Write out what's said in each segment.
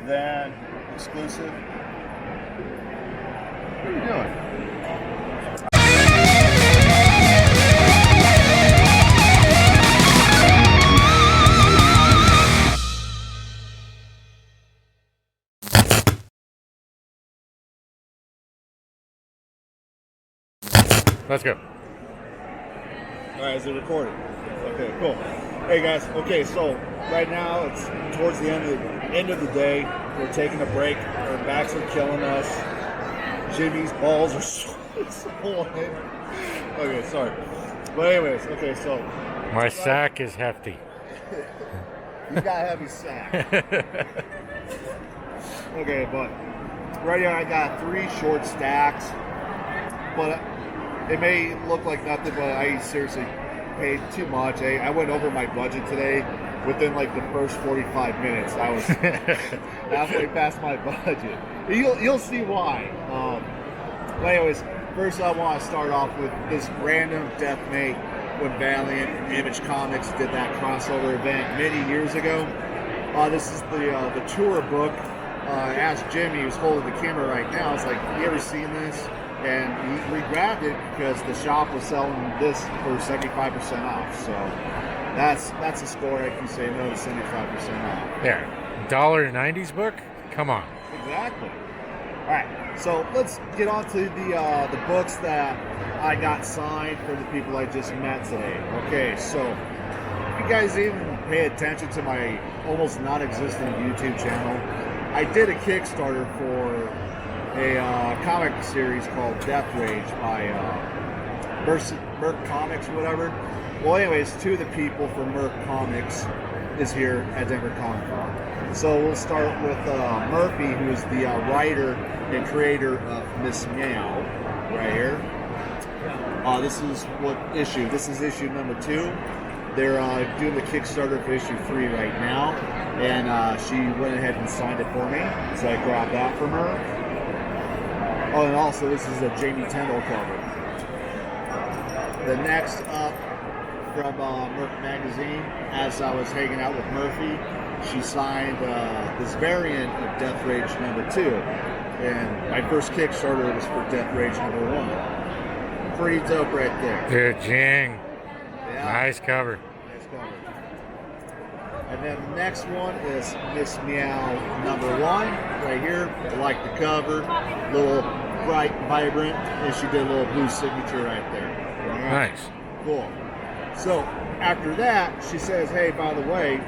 then exclusive. What are you doing? Let's go. All right, is it recording? Okay, cool. Hey guys, okay, so right now it's towards the end of the day. We're taking a break. Our backs are killing us. Jimmy's balls are swollen. Okay, sorry. But anyways, okay, so my sack is hefty. You got a heavy sack. Okay, but right here I got 3 short stacks, but it may look like nothing, but I seriously paid too much. I went over my budget today. Within like the first 45 minutes, I was halfway past my budget. You'll see why. But anyways, first I want to start off with this random death mate when Valiant and Image Comics did that crossover event many years ago. This is the tour book. I asked Jimmy, who's holding the camera right now, I was like, you ever seen this? And we grabbed it because the shop was selling this for 75% off. So that's a score I can say no to 75% off. Yeah, $1.90s book? Come on. Exactly. All right, so let's get on to the books that I got signed for the people I just met today. Okay, so if you guys even pay attention to my almost non-existent YouTube channel, I did a Kickstarter for a comic series called Death Rage by Merc Comics or whatever. Well, anyways, 2 of the people from Merc Comics is here at Denver Comic Con. So we'll start with Murphy, who's the writer and creator of Miss Meow, right here. This is what issue? This is issue number 2. They're doing the Kickstarter for issue 3 right now, and she went ahead and signed it for me, so I grabbed that from her. Oh, and also this is a Jamie Tendall cover. The next up from Merc Magazine, as I was hanging out with Murphy, she signed this variant of Death Rage number 2. And my first Kickstarter was for Death Rage number 1. Pretty dope right there. Dude, Jing. Yeah. Nice cover. Nice cover. And then the next one is Miss Meow number 1, right here. I like the cover, a little bright, vibrant, and she did a little blue signature right there. Right. Nice. Cool. So after that, she says, "Hey, by the way,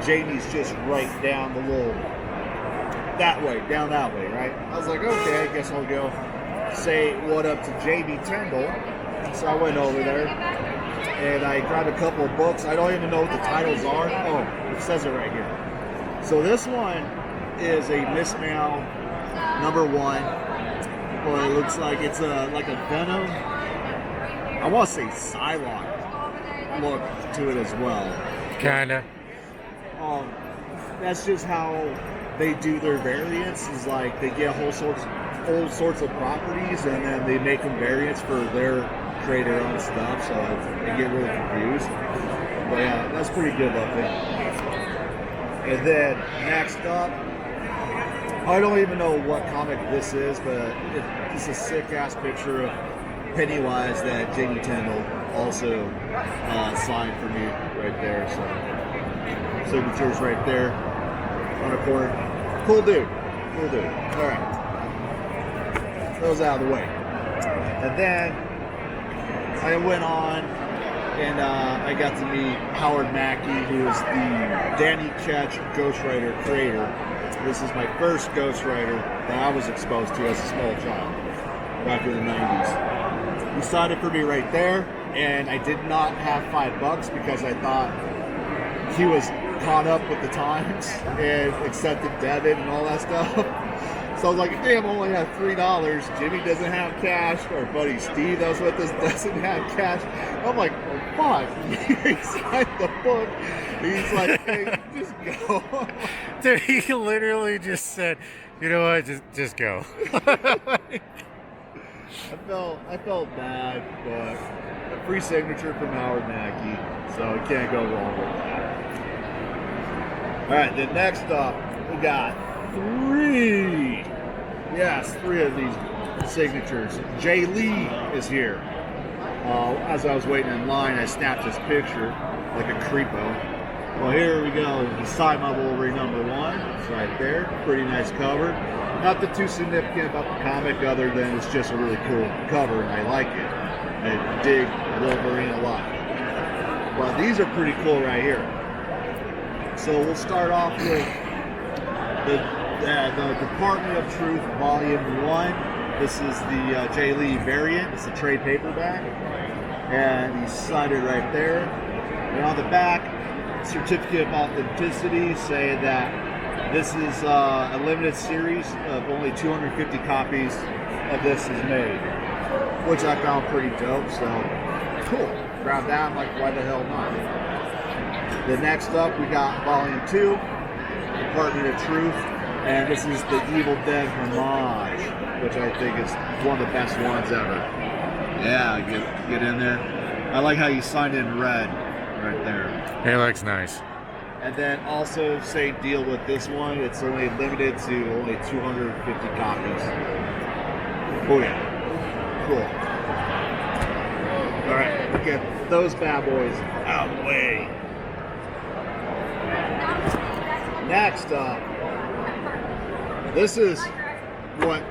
Jamie's just right down the little down that way, right?" I was like, "Okay, I guess I'll go say what up to Jamie Tendall." So I went over there. And I grabbed a couple of books. I don't even know what the titles are. Oh, it says it right here. So this one is a Miss Meow number 1. Well, it looks like it's like a Venom. I want to say Psylocke look to it as well. Kinda. That's just how they do their variants. Is like they get whole sorts of properties, and then they make them variants for their create their own stuff, so I get really confused. But yeah, that's pretty good looking. And then next up, I don't even know what comic this is, but it's a sick ass picture of Pennywise that Jamie Tendall also signed for me right there. So signatures right there on a corner. Cool dude. Cool dude. All right. Those out of the way. And then I went on and I got to meet Howard Mackey, who is the Danny Ketch ghostwriter creator. This is my first ghostwriter that I was exposed to as a small child back in the 90s. He signed it for me right there, and I did not have $5 because I thought he was caught up with the times and accepted debit and all that stuff. So I was like, damn, I only have $3. Jimmy doesn't have cash. Our buddy Steve that was with us doesn't have cash. I'm like, oh, fuck. He signed the book. He's like, hey, just go. Dude, he literally just said, you know what, just go. I felt bad, but a free signature from Howard Mackey, so you can't go wrong with that. All right, then next up, got three. Yes, three of these signatures. Jay Lee is here. As I was waiting in line, I snapped his picture like a creepo. Well, here we go. The side my Wolverine #1. It's right there. Pretty nice cover. Nothing too significant about the comic other than it's just a really cool cover and I like it. I dig Wolverine a lot. But these are pretty cool right here. So we'll start off with the Department of Truth Volume 1. This is the Jay Lee variant. It's a trade paperback. And he's cited right there. And on the back, certificate of authenticity saying that this is a limited series of only 250 copies of this is made, which I found pretty dope. So cool. Grab that. I'm like, why the hell not? The next up, we got Volume 2, Department of Truth, and this is the Evil Dead Homage, which I think is one of the best ones ever. Yeah, get in there. I like how you signed in red right there. It looks nice. And then also same deal with this one. It's only limited to only 250 copies. Oh yeah, cool. All right, look at those bad boys out of the way. Next up, this is what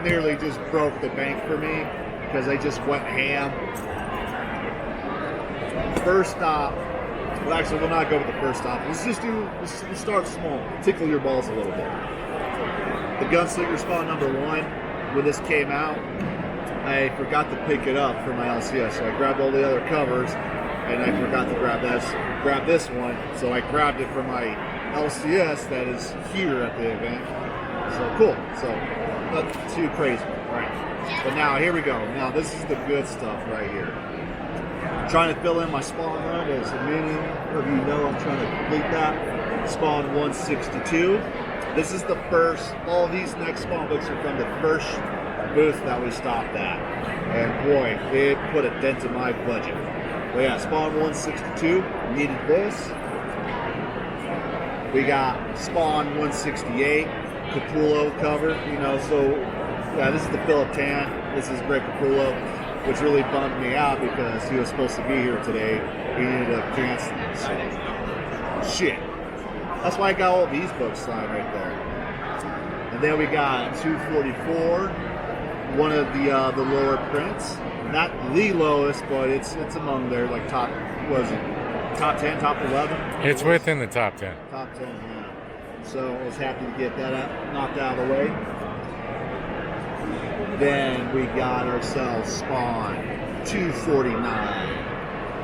nearly just broke the bank for me because I just went ham. First stop. Well, actually, we'll not go with the first stop. Let's start small. Tickle your balls a little bit. The Gunslinger Spawn #1, when this came out, I forgot to pick it up for my LCS. So I grabbed all the other covers, and I forgot to grab this one. So I grabbed it for my LCS that is here at the event. So cool. So not too crazy. All right. But now, here we go. Now, this is the good stuff right here. I'm trying to fill in my Spawn run, as many of you know I'm trying to complete that. Spawn 162. This is the first, all these next Spawn books are from the first booth that we stopped at. And boy, it put a dent in my budget. But yeah, Spawn 162, needed this. We got Spawn 168, Capullo cover, you know, so yeah, this is the Philip Tan. This is Greg Capullo, which really bummed me out because he was supposed to be here today. He ended up canceling. So, shit. That's why I got all these books signed right there. And then we got 244, one of the lower prints. Not the lowest, but it's among their like top, what is it, top 10, top 11? It's within the top 10. Top 10, yeah. So I was happy to get that knocked out of the way. Then we got ourselves Spawn 249.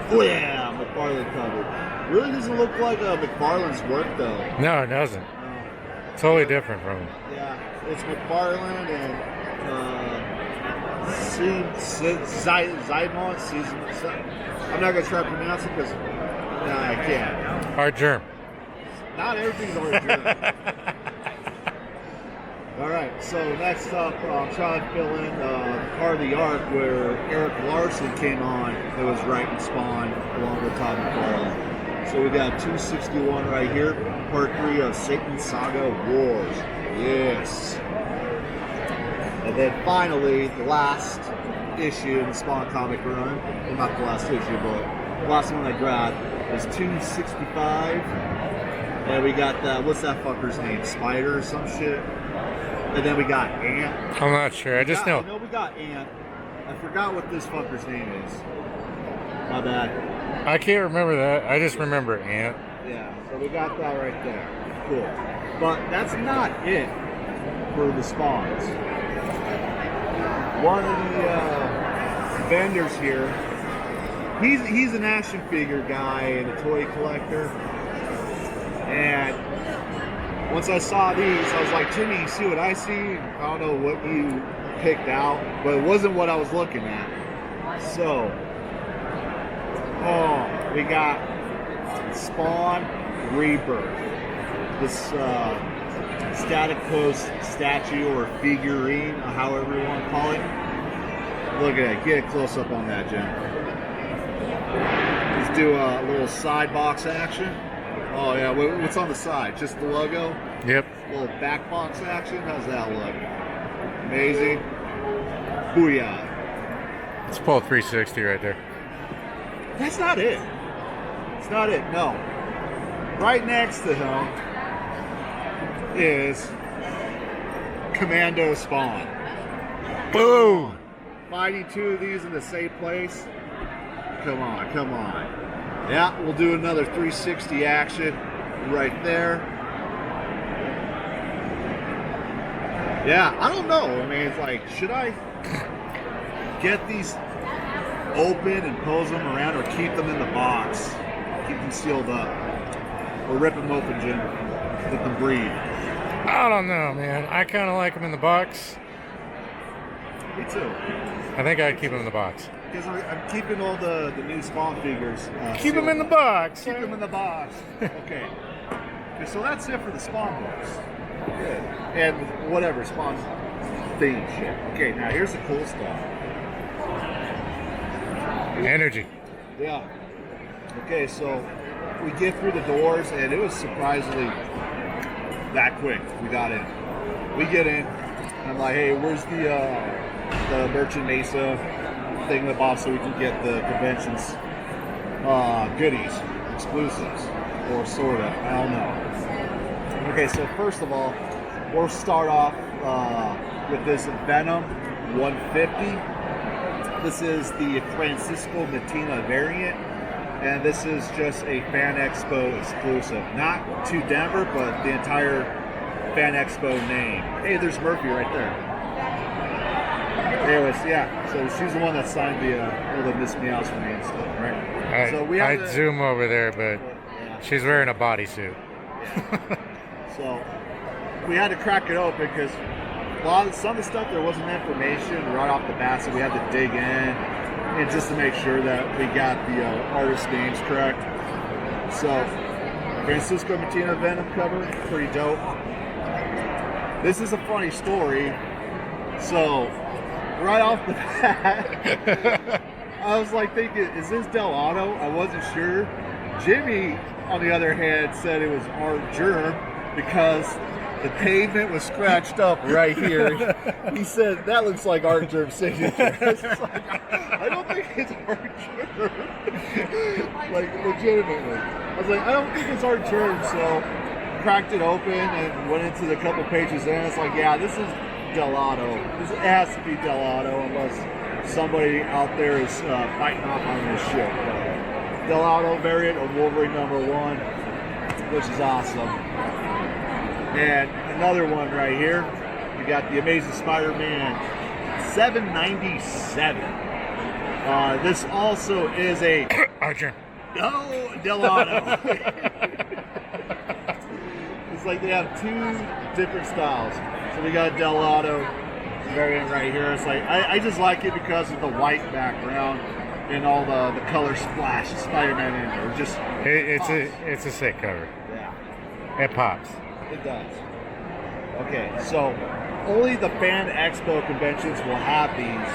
Oh yeah, McFarlane cover. Really doesn't look like McFarlane's work though. No, it doesn't. Totally different from him. Yeah, it's McFarlane and Zymon. I'm not gonna try to pronounce it because I can't. Hard germ. Not everything's hard germ. All right, so next up, I'm trying to fill in part of the arc where Eric Larson came on. It was writing Spawn along with Todd McFarlane. So we got 261 right here, part 3 of Satan's Saga Wars. Yes. And then finally, the last issue in the Spawn comic run. Well, not the last issue, but the last one I grabbed is 265. And we got what's that fucker's name? Spider or some shit? And then we got Ant. I'm not sure. I just know. I know we got Ant. I forgot what this fucker's name is. My bad. I can't remember that. I just remember Ant. Yeah, so we got that right there. Cool. But that's not it for the Spawns. One of the vendors here, he's an action figure guy and a toy collector. And once I saw these, I was like, Jimmy, you see what I see? I don't know what you picked out, but it wasn't what I was looking at. So, we got Spawn Rebirth. This static post statue or figurine, or however you want to call it. Look at it. Get a close up on that, Jim. Let's do a little side box action. Oh yeah, what's on the side? Just the logo? Yep. A little back box action? How's that look? Amazing. Booyah. It's pull 360 right there. That's not it. It's not it, no. Right next to him is Commando Spawn. Boom! Fighting two of these in the same place. Come on, come on. Yeah, we'll do another 360 action right there. Yeah, I don't know. I mean, it's like, should I get these open and pose them around, or keep them in the box, keep them sealed up, or rip them open, Jim, let them breathe? I don't know, man. I kind of like them in the box. Me too. I think I'd keep them in the box. Because I'm keeping all the new Spawn figures. Keep them in the box. Keep them in the box. Okay. Okay, so that's it for the Spawn books. Good. And whatever Spawn theme shit. Okay, now here's the cool stuff. Energy. Yeah. Okay, so we get through the doors, and it was surprisingly that quick. We got in. We get in. And I'm like, hey, where's the Merchant Mesa thing in the box so we can get the convention's goodies, exclusives, or sort of. I don't know. Okay, so first of all, we'll start off with this Venom 150. This is the Francisco Matina variant, and this is just a Fan Expo exclusive. Not to Denver, but the entire Fan Expo name. Hey, there's Murphy right there. Anyways, yeah, so she's the one that signed all the Miss Meows for me and stuff, right? So I'd zoom over there, but she's wearing a bodysuit. Yeah. So we had to crack it open because some of the stuff there wasn't information right off the bat, so we had to dig in and just to make sure that we got the artist names correct. So Francisco Matina Venom cover, pretty dope. This is a funny story. So right off the bat, I was like thinking, is this Del Auto? I wasn't sure. Jimmy, on the other hand, said it was Art Germ because the pavement was scratched up right here. He said, that looks like Art Germ's signature. I don't think it's Art Germ. Like, legitimately. I was like, I don't think it's Art Germ, so cracked it open and went into the couple pages in. It's like, yeah, this is Del Auto. It has to be Del Auto unless somebody out there is fighting off on this shit. But Del Auto variant of Wolverine #1, which is awesome. And another one right here, we got the Amazing Spider-Man 797. This also is a Archer. No, Del Auto. It's like they have two different styles. So we got Del Auto variant right here. It's like I just like it because of the white background and all the color splash of Spider-Man in there. It's a sick cover. Yeah, It pops. it does. Okay, so only the Fan Expo conventions will have these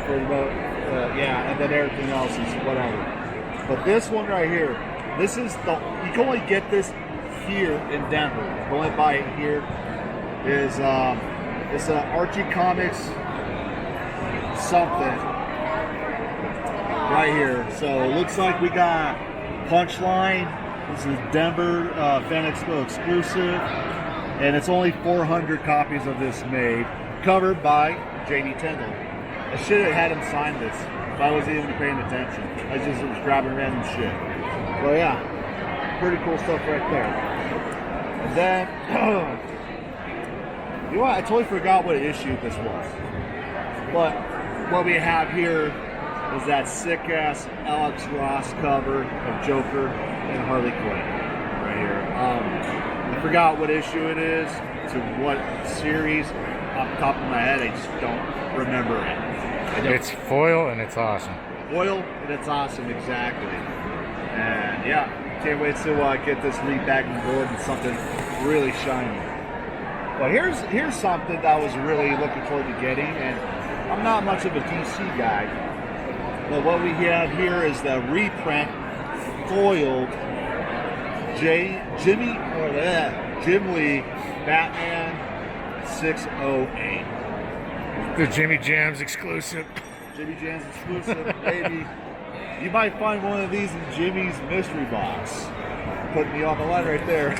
for the and then everything else is whatever. But this one right here, this is you can only get this here in Denver. You can only buy it here. Is it's an Archie Comics something right here. So it looks like we got Punchline. This is Denver Fan Expo exclusive, and it's only 400 copies of this made, covered by JD Tyndall. I should have had him sign this if I wasn't even paying attention. I just was grabbing random shit. Well, yeah, pretty cool stuff right there. And then, you know what? I totally forgot what issue this was. But what we have here is that sick-ass Alex Ross cover of Joker and Harley Quinn right here. I forgot what issue it is, to what series. Off the top of my head, I just don't remember it. It's foil and it's awesome. Foil and it's awesome, exactly. And yeah, can't wait to get this rebagged and board and something really shiny. But here's something that I was really looking forward to getting, and I'm not much of a DC guy. But what we have here is the reprint foiled Jim Lee, Batman 608. The Jimmy Jams exclusive. Jimmy Jams exclusive, baby. You might find one of these in Jimmy's mystery box. Putting me on the line right there.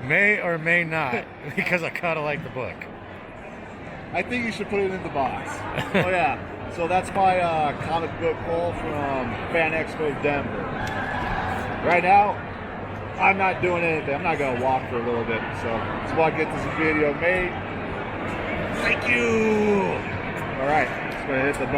May or may not, because I kind of like the book. I think you should put it in the box. Oh yeah. So that's my comic book haul from Fan Expo Denver. Right now, I'm not doing anything. I'm not gonna walk for a little bit. So that's why I get this video made. Thank you. All right, just gonna hit the button.